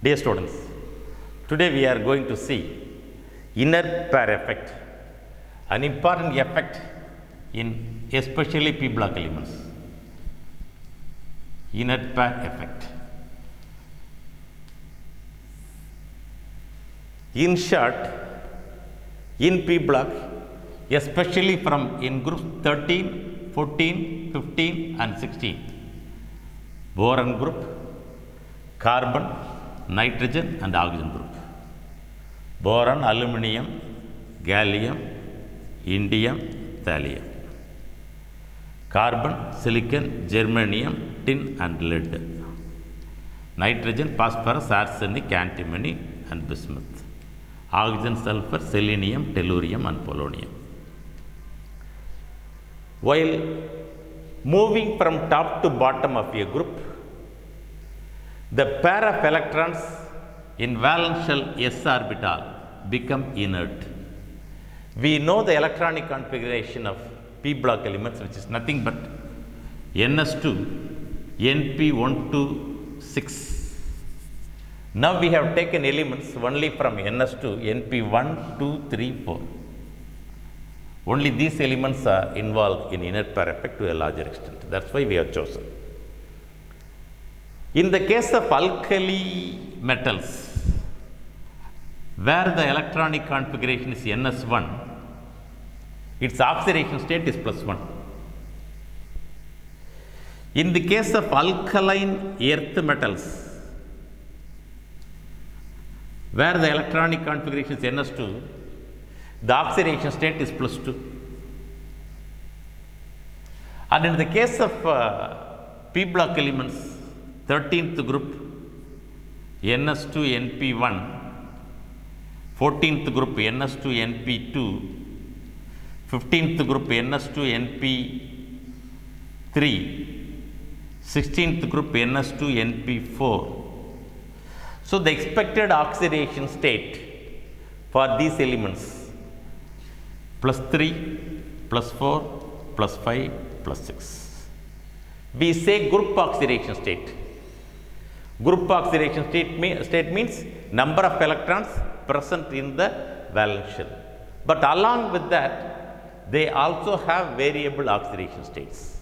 Dear students, today we are going to see inert pair effect, an important effect in especially p block elements. Inert pair effect. In short, in p block, especially from in groups 13, 14, 15 and 16, boron group, carbon, nitrogen and oxygen group. Boron, aluminum, gallium, indium, thallium. Carbon, silicon, germanium, tin and lead. Nitrogen, phosphorus, arsenic, antimony and bismuth. Oxygen, sulfur, selenium, tellurium and polonium. While moving from top to bottom of a group, the pair of electrons in valence shell s orbital become inert. We know the electronic configuration of p block elements, which is nothing but ns2, np126. Now we have taken elements only from ns2, np1, 2, 3, 4. Only these elements are involved in inert pair effect to a larger extent. That's why we have chosen. In the case of alkali metals, where the electronic configuration is ns1, its oxidation state is +1. In the case of alkaline earth metals, where the electronic configuration is ns2, the oxidation state is +2. And in the case of p block elements, 13th group ns2 np1, 14th group ns2 np2, 15th group ns2 np3, 16th group ns2 np4. So the expected oxidation state for these elements +3, +4, +5, +6. We say group oxidation state. Group oxidation state means number of electrons present in the valence shell. But along with that, they also have variable oxidation states.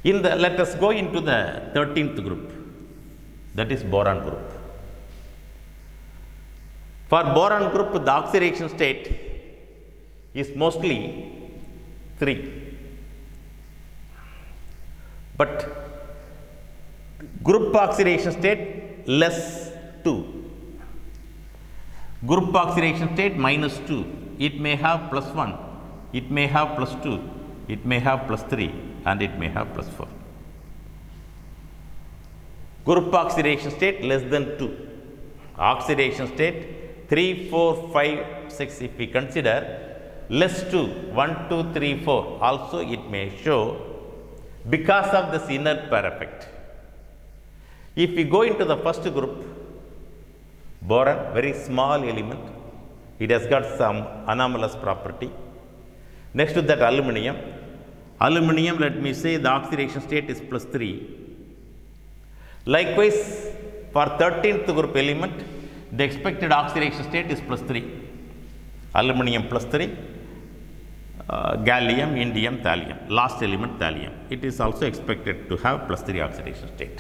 Let us go into the 13th group, that is boron group. For boron group, the oxidation state is mostly 3. But group oxidation state less 2. Group oxidation state -2. It may have +1, it may have +2, it may have +3 and it may have +4. Group oxidation state less than 2. Oxidation state 3, 4, 5, 6. If we consider less 2, 1, 2, 3, 4, also it may show because of this inert pair effect. If we go into the first group, boron, very small element, it has got some anomalous property. Next to that, aluminum. Aluminum, let me say the oxidation state is +3. Likewise, for 13th group element, the expected oxidation state is +3. Aluminum +3, gallium, indium, thallium. Last element, thallium. It is also expected to have +3 oxidation state.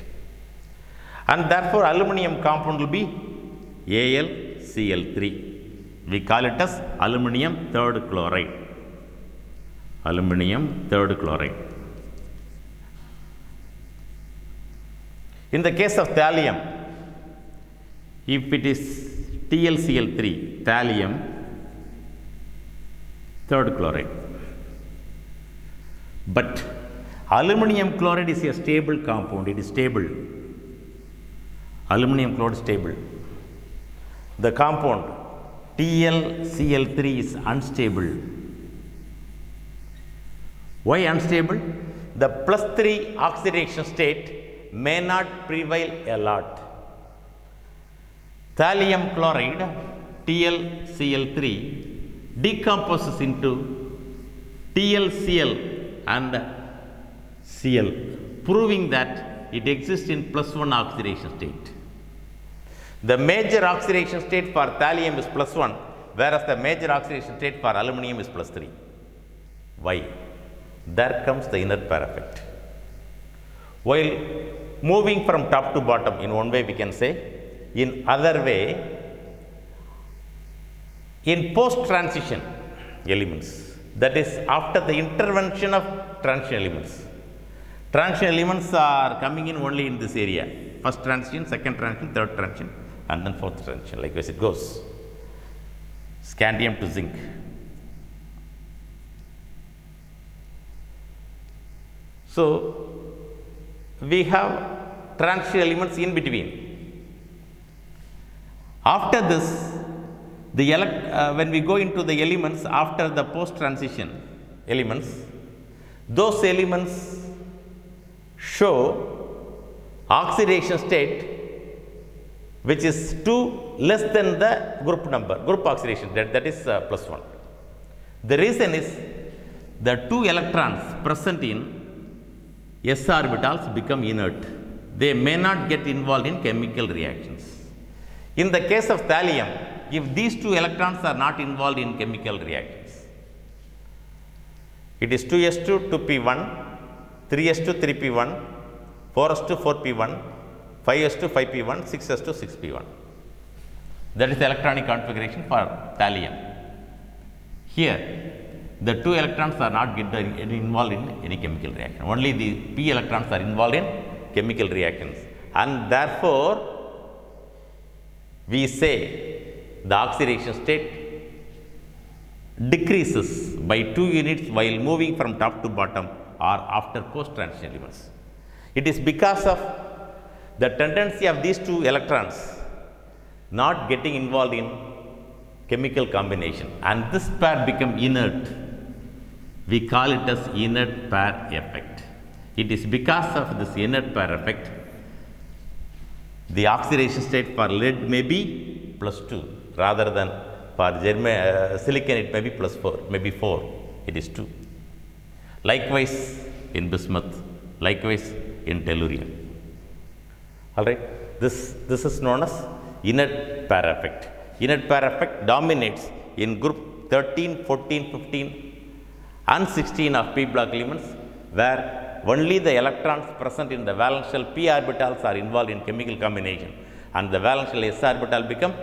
And therefore, aluminum compound will be AlCl3. We call it as aluminum third chloride. Aluminum third chloride. In the case of thallium, if it is TlCl3, thallium third chloride. But aluminum chloride is a stable compound, it is stable. Aluminum chloride is stable. The compound TlCl3 is unstable. Why unstable? The +3 oxidation state may not prevail a lot. Thallium chloride, TlCl3, decomposes into TlCl and Cl, proving that it exists in +1 oxidation state. The major oxidation state for thallium is +1, whereas the major oxidation state for aluminum is +3. Why? There comes the inert pair effect. While moving from top to bottom, in one way we can say, in other way, in post-transition elements, that is after the intervention of transition elements. Transition elements are coming in only in this area. First transition, second transition, third transition, and then fourth transition. Likewise it goes. Scandium to zinc. So we have transition elements in between. After this, when we go into the elements after the post-transition elements, those elements show oxidation state which is 2 less than the group number, group oxidation state, that is +1. The reason is the 2 electrons present in s orbitals become inert. They may not get involved in chemical reactions. In the case of thallium, if these 2 electrons are not involved in chemical reactions, it is 2s2 2p1, 3s2 3p1, 4s2 4p1, 5s2 5p1, 6s2 6p1. That is the electronic configuration for thallium. Here, the 2 electrons are not involved in any chemical reaction. Only the p electrons are involved in chemical reactions, and therefore we say the oxidation state decreases by 2 units while moving from top to bottom or after post-transition elements. It is because of the tendency of these 2 electrons not getting involved in chemical combination, and this pair become inert. We call it as inert pair effect. It is because of this inert pair effect, the oxidation state for lead may be +2 rather than for silicon it may be +4, maybe 4, it is 2. Likewise in bismuth, likewise in tellurium. All right, this is known as inert pair effect. Inert pair effect dominates in group 13, 14, 15 and 16 of p block elements, where only the electrons present in the valence shell p orbitals are involved in chemical combination, and the valence shell s orbital become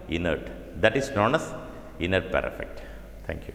inert. That is known as inert pair effect. Thank you.